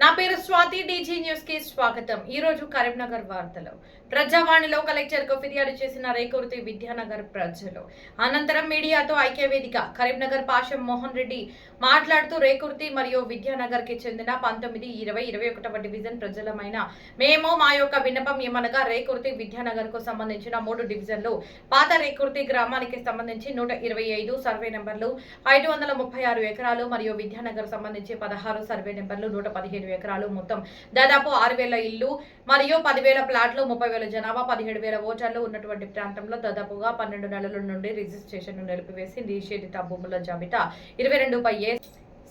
నా పేరు Swathi. DG news కి స్వాగతం. ఈ రోజు కరీంనగర్ వార్తలు. ప్రజావాణిలో కలెక్టర్ కు ఫిర్యాదు చేసిన రేకుర్తి విద్యానగర్ ప్రజలు. అనంతరం మీడియాతో ఐక్యవేదిక కరీంనగర్ పాషం మోహన్ రెడ్డి మాట్లాడుతూ రేకుర్తి మరియు విద్యానగర్ కి చెందిన 19, 20, 21వ డివిజన్ ప్రజలమైన మేము మా యొక్క విన్నపం ఏమనగా రేకుర్తి విద్యానగర్ కు సంబంధించిన 3 డివిజన్లు పాత రేకుర్తి గ్రామానికి సంబంధించి 125 సర్వే నెంబర్లు 536 ఎకరాలు మరియు విద్యానగర్ సంబంధించి 16 సర్వే నెంబర్లు 115 ఎకరాలు మొత్తం దాదాపు 6,000 ఇళ్లు మరియు 10,000 ప్లాట్లు 30,000 జనాభా 17,000 ఓటర్లు ఉన్నటువంటి ప్రాంతంలో దాదాపుగా 12 నెలల నుండి రిజిస్ట్రేషన్ నిలిపివేసి నిషేధిత భూముల జాబితా 22/A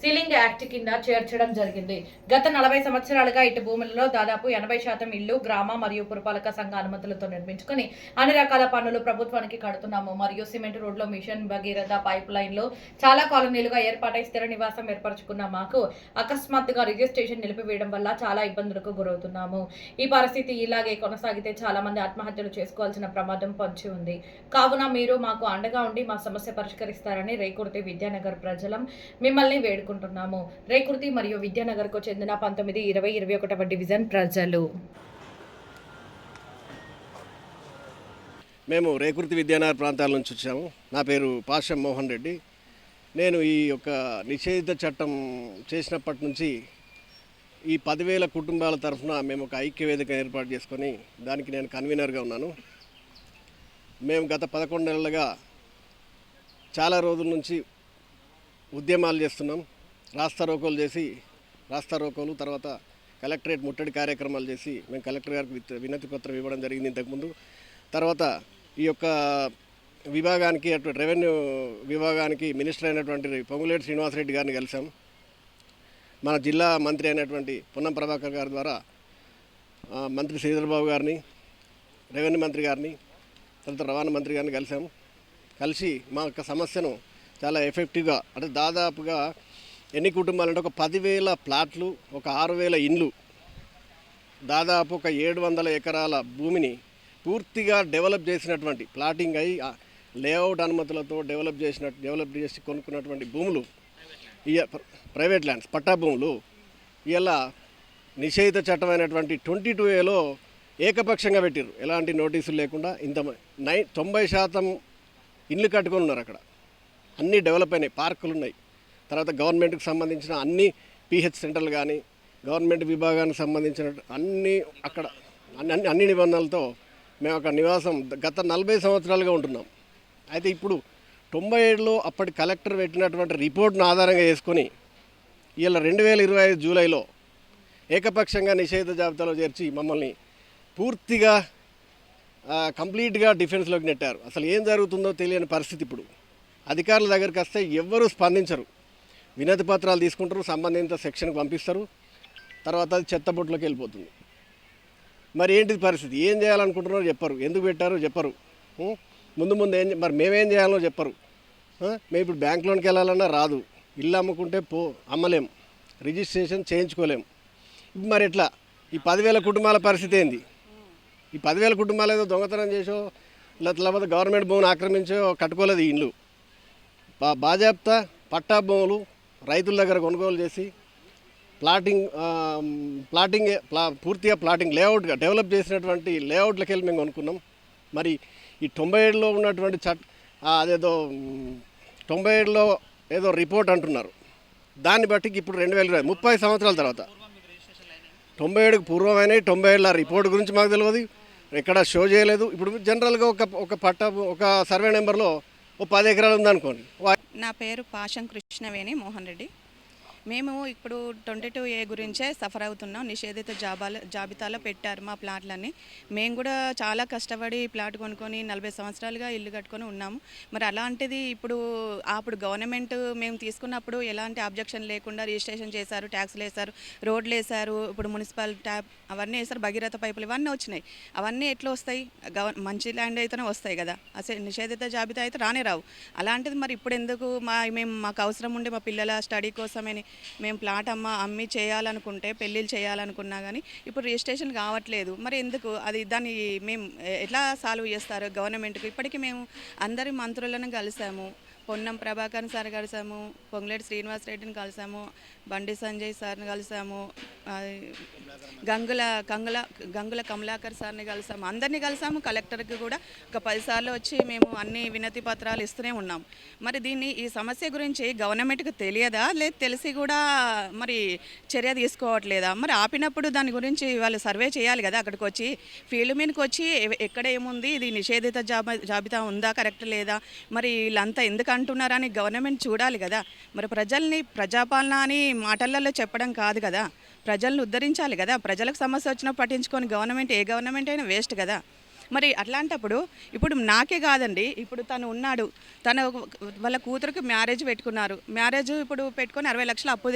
సీలింగ్ యాక్ట్ కింద చేర్చడం జరిగింది. గత 40 సంవత్సరాలుగా ఇటు భూములలో దాదాపు 80% ఇళ్లు గ్రామ మరియు పురపాలక సంఘ అనుమతులతో నిర్మించుకుని అన్ని రకాల పన్నులు ప్రభుత్వానికి కడుతున్నాము. మరియు సిమెంట్ రోడ్లో మిషన్ భగీరథ పైప్ లైన్లో చాలా కాలనీలుగా ఏర్పాటై స్థిర నివాసం ఏర్పరచుకున్న మాకు అకస్మాత్తుగా రిజిస్ట్రేషన్ నిలిపివేయడం వల్ల చాలా ఇబ్బందులకు గురవుతున్నాము. ఈ పరిస్థితి ఇలాగే కొనసాగితే చాలా మంది ఆత్మహత్యలు చేసుకోవాల్సిన ప్రమాదం పొంచి ఉంది. కావున మీరు మాకు అండగా ఉండి మా సమస్య పరిష్కరిస్తారని రేకుర్తి విద్యానగర్ ప్రజలం మిమ్మల్ని వేడుకుంటున్నాము. రేకుర్తి మరియు విద్యానగర్ కు చెందిన 19, 20, 21వ డివిజన్ ప్రజలు. మేము రేకుర్తి విద్యానగర్ ప్రాంతాల నుంచి వచ్చాము. నా పేరు పాషం మోహన్ రెడ్డి. నేను ఈ యొక్క నిషేధిత చట్టం చేసినప్పటి నుంచి ఈ 10,000 కుటుంబాల తరఫున మేము ఒక ఐక్యవేదిక ఏర్పాటు చేసుకొని దానికి నేను కన్వీనర్గా ఉన్నాను. మేము గత 11 నెలలుగా చాలా రోజుల నుంచి ఉద్యమాలు చేస్తున్నాం. రాస్తారోకోలు తర్వాత కలెక్టరేట్ ముట్టడి కార్యక్రమాలు చేసి మేము కలెక్టర్ గారికి వినతి పత్రం ఇవ్వడం జరిగింది ఇంతకుముందు. తర్వాత ఈ యొక్క విభాగానికి రెవెన్యూ విభాగానికి మినిస్టర్ అయినటువంటి పొంగులేటి శ్రీనివాసరెడ్డి గారిని కలిసాం. మన జిల్లా మంత్రి అయినటువంటి పొన్నం ప్రభాకర్ గారి ద్వారా మంత్రి శ్రీధర్బాబు గారిని, రెవెన్యూ మంత్రి గారిని, తర్వాత రవాణా మంత్రి గారిని కలిసి మా యొక్క సమస్యను చాలా ఎఫెక్టివ్గా అంటే దాదాపుగా ఎన్ని కుటుంబాలు అంటే ఒక 10,000 ప్లాట్లు, ఒక 6,000 ఇండ్లు, దాదాపు ఒక 700 ఎకరాల భూమిని పూర్తిగా డెవలప్ చేసినటువంటి ప్లాటింగ్ అయ్యి లేఅవుట్ అనుమతులతో డెవలప్ చేసి కొనుక్కున్నటువంటి భూములు ప్రైవేట్ ల్యాండ్స్ పట్టా భూములు ఇలా నిషేధిత చట్టమైనటువంటి 22Aలో ఏకపక్షంగా పెట్టారు. ఎలాంటి నోటీసులు లేకుండా 90% ఇండ్లు కట్టుకొని ఉన్నారు. అక్కడ అన్నీ డెవలప్ అయినాయి, పార్కులు ఉన్నాయి. తర్వాత గవర్నమెంట్కి సంబంధించిన అన్ని పిహెచ్ సెంటర్లు కానీ గవర్నమెంట్ విభాగానికి సంబంధించిన అక్కడ అన్ని నిబంధనలతో మేము అక్కడ నివాసం గత 40 సంవత్సరాలుగా ఉంటున్నాం. అయితే ఇప్పుడు 97లో అప్పటి కలెక్టర్ పెట్టినటువంటి రిపోర్ట్ను ఆధారంగా చేసుకొని ఇలా 2025 జూలైలో ఏకపక్షంగా నిషేధ జాబితాలో చేర్చి మమ్మల్ని పూర్తిగా కంప్లీట్గా డిఫెన్స్లోకి నెట్టారు. అసలు ఏం జరుగుతుందో తెలియని పరిస్థితి. ఇప్పుడు అధికారుల దగ్గరికి వస్తే ఎవ్వరూ స్పందించరు. వినతి పత్రాలు తీసుకుంటారు, సంబంధిత సెక్షన్కి పంపిస్తారు, తర్వాత అది చెత్తబొట్టులోకి వెళ్ళిపోతుంది. మరి ఏంటిది పరిస్థితి? ఏం చేయాలనుకుంటున్నారో చెప్పరు, ఎందుకు పెట్టారో చెప్పరు, ముందు మరి మేమేం చేయాలో చెప్పరు. మేము ఇప్పుడు బ్యాంకులోకి వెళ్ళాలన్నా రాదు, ఇల్లు అమ్ముకుంటే అమ్మలేం, రిజిస్ట్రేషన్ చేయించుకోలేం. మరి ఎట్లా? ఈ 10,000 కుటుంబాల పరిస్థితి ఏంది? ఈ 10,000 కుటుంబాలు ఏదో దొంగతనం చేసో లేకపోతే గవర్నమెంట్ భూమిని ఆక్రమించో కట్టుకోలేదు. ఈ ఇల్లు బాజాప్తా పట్టా భూములు రైతుల దగ్గర కొనుగోలు చేసి పూర్తిగా ప్లాటింగ్ లేఅవుట్గా డెవలప్ చేసినటువంటి లేఅవుట్లకి వెళ్ళి మేము కొనుక్కున్నాం. మరి ఈ 97లో ఉన్నటువంటి అదేదో 97లో ఏదో రిపోర్ట్ అంటున్నారు. దాన్ని బట్టి ఇప్పుడు 2020 30 సంవత్సరాల తర్వాత 97కు పూర్వమైన 97 రిపోర్ట్ గురించి మాకు తెలియదు, ఎక్కడ షో చేయలేదు. ఇప్పుడు జనరల్గా ఒక సర్వే నెంబర్లో 10 ఎకరాలు ఉందనుకోండి. నా పేరు పాషం కృష్ణవేణి మోహన్ రెడ్డి. మేము ఇప్పుడు 22A గురించే సఫర్ అవుతున్నాం. నిషేధిత జాబితాలో పెట్టారు మా ప్లాట్లన్నీ. మేము కూడా చాలా కష్టపడి ప్లాట్ కొనుక్కొని 40 సంవత్సరాలుగా ఇల్లు కట్టుకొని ఉన్నాము. మరి అలాంటిది అప్పుడు గవర్నమెంట్ మేము తీసుకున్నప్పుడు ఎలాంటి అబ్జెక్షన్ లేకుండా రిజిస్ట్రేషన్ చేశారు, ట్యాక్స్లు వేశారు, రోడ్లు వేశారు, ఇప్పుడు మున్సిపల్ ట్యాప్ అవన్నీ వేశారు, భగీరథ పైపులు ఇవన్నీ వచ్చినాయి. అవన్నీ ఎట్లా వస్తాయి? మంచి ల్యాండ్ అయితేనే వస్తాయి కదా, అసలు నిషేధిత జాబితా అయితే రానే రావు. అలాంటిది మరి ఇప్పుడు ఎందుకు మాకు అవసరం ఉండే మా పిల్లల స్టడీ కోసమని మేము ప్లాట్ అమ్మి చేయాలనుకుంటే, పెళ్ళిళ్ళు చేయాలనుకున్నా కానీ ఇప్పుడు రిజిస్ట్రేషన్ కావట్లేదు. మరి ఎందుకు? దాన్ని మేము ఎట్లా సాల్వ్ చేస్తారు గవర్నమెంట్కి? ఇప్పటికీ మేము అందరి మంత్రులను కలిసాము, పొన్నం ప్రభాకర్ సార్ కలిసాము, పొంగులేటి శ్రీనివాస్ రెడ్డిని కలిసాము, బండి సంజయ్ సార్ని కలిసాము, గంగుల కమలాకర్ సార్ని కలిసాము. అందరినీ కలిసాము. కలెక్టర్కి కూడా ఒక 10 సార్లు వచ్చి మేము అన్ని వినతి పత్రాలు ఇస్తూనే ఉన్నాం. మరి ఈ సమస్య గురించి గవర్నమెంట్కి తెలియదా, లేదు తెలిసి కూడా మరి చర్య తీసుకోవట్లేదా? మరి ఆపినప్పుడు దాని గురించి వాళ్ళు సర్వే చేయాలి కదా, అక్కడికి వచ్చి ఫీల్డ్ మీదకి వచ్చి ఎక్కడ ఏముంది, ఇది నిషేధిత జాబితా ఉందా, కరెక్ట్ లేదా, మరి వీళ్ళంతా ఎందుకు అంటున్నారని గవర్నమెంట్ చూడాలి కదా. మరి ప్రజాపాలన అని మాటలలో చెప్పడం కాదు కదా, ప్రజలను ఉద్ధరించాలి కదా. ప్రజలకు సమస్య వచ్చినప్పుడు పట్టించుకొని ఏ గవర్నమెంట్ అయినా వేస్ట్ కదా. మరి అట్లాంటప్పుడు ఇప్పుడు నాకే కాదండి, ఇప్పుడు తను ఉన్నాడు, వాళ్ళ కూతురికి మ్యారేజ్ పెట్టుకున్నారు. మ్యారేజ్ ఇప్పుడు పెట్టుకొని 60 లక్షలు అప్పు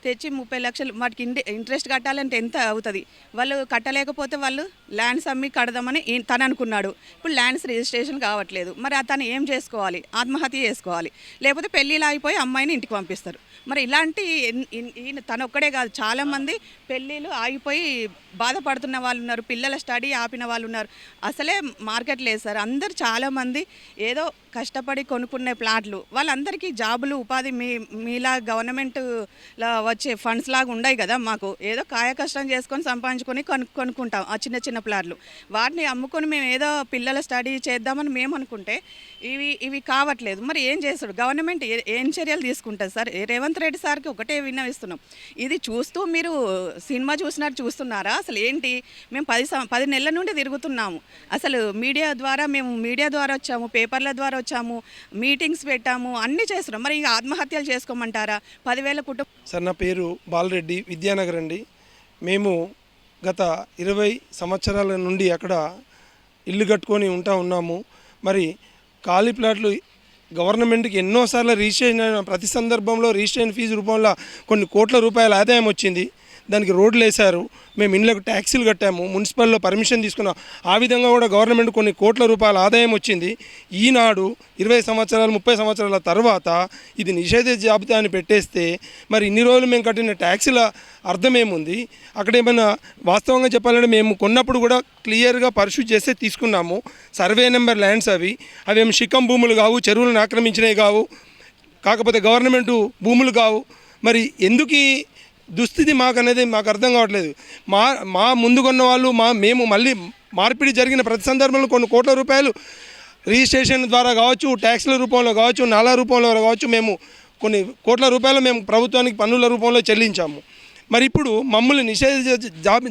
తెచ్చి 30 లక్షలు వాటికి ఇంట్రెస్ట్ కట్టాలంటే ఎంత అవుతుంది? వాళ్ళు కట్టలేకపోతే వాళ్ళు ల్యాండ్స్ అమ్మి కడదామని తను అనుకున్నాడు. ఇప్పుడు ల్యాండ్స్ రిజిస్ట్రేషన్ కావట్లేదు. మరి తను ఏం చేసుకోవాలి? ఆత్మహత్య చేసుకోవాలి, లేకపోతే పెళ్ళిళ్ళు ఆగిపోయి అమ్మాయిని ఇంటికి పంపిస్తారు. మరి ఇలాంటి తను ఒక్కడే కాదు, చాలామంది పెళ్ళిళ్ళు ఆగిపోయి బాధపడుతున్న వాళ్ళు ఉన్నారు, పిల్లల స్టడీ ఆపిన వాళ్ళు ఉన్నారు. అసలే మార్కెట్ లేదు సార్. అందరు చాలామంది ఏదో కష్టపడి కొనుక్కునే ప్లాట్లు, వాళ్ళందరికీ జాబులు, ఉపాధి మీలా గవర్నమెంట్లో వచ్చే ఫండ్స్ లాగా ఉండవు కదా. మాకు ఏదో కాయ కష్టం చేసుకొని సంపాదించుకొని కొనుక్కుంటాం ఆ చిన్న చిన్న ప్లాట్లు. వాటిని అమ్ముకొని మేము ఏదో పిల్లల స్టడీ చేద్దామని మేము అనుకుంటే ఇవి కావట్లేదు. మరి ఏం చేస్తాడు గవర్నమెంట్? ఏం చర్యలు తీసుకుంటుంది సార్? రేవంత్ రెడ్డి సార్కి ఒకటే విన్నవిస్తున్నాం, ఇది చూస్తూ మీరు సినిమా చూసినట్టు చూస్తున్నారా? అసలు ఏంటి? మేము 10 నెలల నుండి తిరుగుతున్నాము. అసలు మీడియా ద్వారా వచ్చాము, పేపర్ల ద్వారా వచ్చాము, మీటింగ్స్ పెట్టాము, అన్నీ చేస్తున్నాం. మరి ఇక ఆత్మహత్యలు చేసుకోమంటారా? 10,000 కుటుంబం. సార్, నా పేరు బాలరెడ్డి, విద్యానగర్ అండి. మేము గత 20 సంవత్సరాల నుండి అక్కడ ఇల్లు కట్టుకొని ఉన్నాము. మరి ఖాళీ ప్లాట్లు గవర్నమెంట్కి ఎన్నోసార్లు రిజిస్ట్రేషన్ అయిన ప్రతి సందర్భంలో రిజిస్ట్రేషన్ ఫీజు రూపంలో కొన్ని కోట్ల రూపాయల ఆదాయం వచ్చింది. దానికి రోడ్లు వేశారు, మేము ఇళ్ళకు ట్యాక్సీలు కట్టాము, మున్సిపల్లో పర్మిషన్ తీసుకున్నాం. ఆ విధంగా కూడా గవర్నమెంట్ కొన్ని కోట్ల రూపాయల ఆదాయం వచ్చింది. ఈనాడు 20 సంవత్సరాలు 30 సంవత్సరాల తర్వాత ఇది నిషేధిత జాబితా అని పెట్టేస్తే మరి ఇన్ని రోజులు మేము కట్టిన ట్యాక్సీల అర్థమేముంది? అక్కడ ఏమైనా వాస్తవంగా చెప్పాలంటే మేము కొన్నప్పుడు కూడా క్లియర్గా పరిశుద్ధి చేస్తే తీసుకున్నాము. సర్వే నెంబర్ ల్యాండ్స్ అవేమి శిఖం భూములు కావు, చెరువులను ఆక్రమించినవి కావు, కాకపోతే గవర్నమెంటు భూములు కావు. మరి ఎందుకు దుస్థితి మాకు అర్థం కావట్లేదు. మా ముందుకున్న వాళ్ళు మేము మళ్ళీ మార్పిడి జరిగిన ప్రతి సందర్భంలో కొన్ని కోట్ల రూపాయలు రిజిస్ట్రేషన్ ద్వారా కావచ్చు, ట్యాక్స్ల రూపంలో కావచ్చు, నాలా రూపంలో కావచ్చు, మేము కొన్ని కోట్ల రూపాయలు మేము ప్రభుత్వానికి పన్నుల రూపంలో చెల్లించాము. మరి ఇప్పుడు మమ్మల్ని నిషేధిత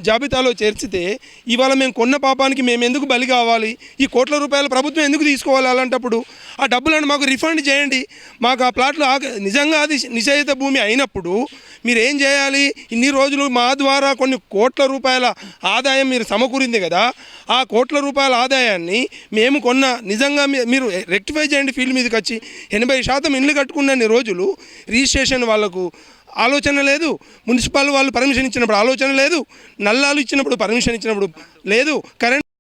జాబితాలో చేర్చితే ఇవాళ మేము కొన్న పాపానికి మేము ఎందుకు బలి కావాలి? ఈ కోట్ల రూపాయలు ప్రభుత్వం ఎందుకు తీసుకోవాలి? అలాంటప్పుడు ఆ డబ్బులను మాకు రిఫండ్ చేయండి. మాకు ఆ ప్లాట్లు నిజంగా అది నిషేధిత భూమి అయినప్పుడు మీరు ఏం చేయాలి? ఇన్ని రోజులు మా ద్వారా కొన్ని కోట్ల రూపాయల ఆదాయం మీరు సమకూరింది కదా, ఆ కోట్ల రూపాయల ఆదాయాన్ని మేము కొన్న నిజంగా మీరు రెక్టిఫై చేయండి. ఫీల్డ్ మీదకి వచ్చి 80% ఇళ్ళు కట్టుకున్న రోజులు రిజిస్ట్రేషన్ వాళ్ళకు ఆలోచన లేదు, మున్సిపల్ వాళ్ళు పర్మిషన్ ఇచ్చినప్పుడు ఆలోచన లేదు, నల్లాలు ఇచ్చినప్పుడు పర్మిషన్ ఇచ్చినప్పుడు లేదు, కరెంట్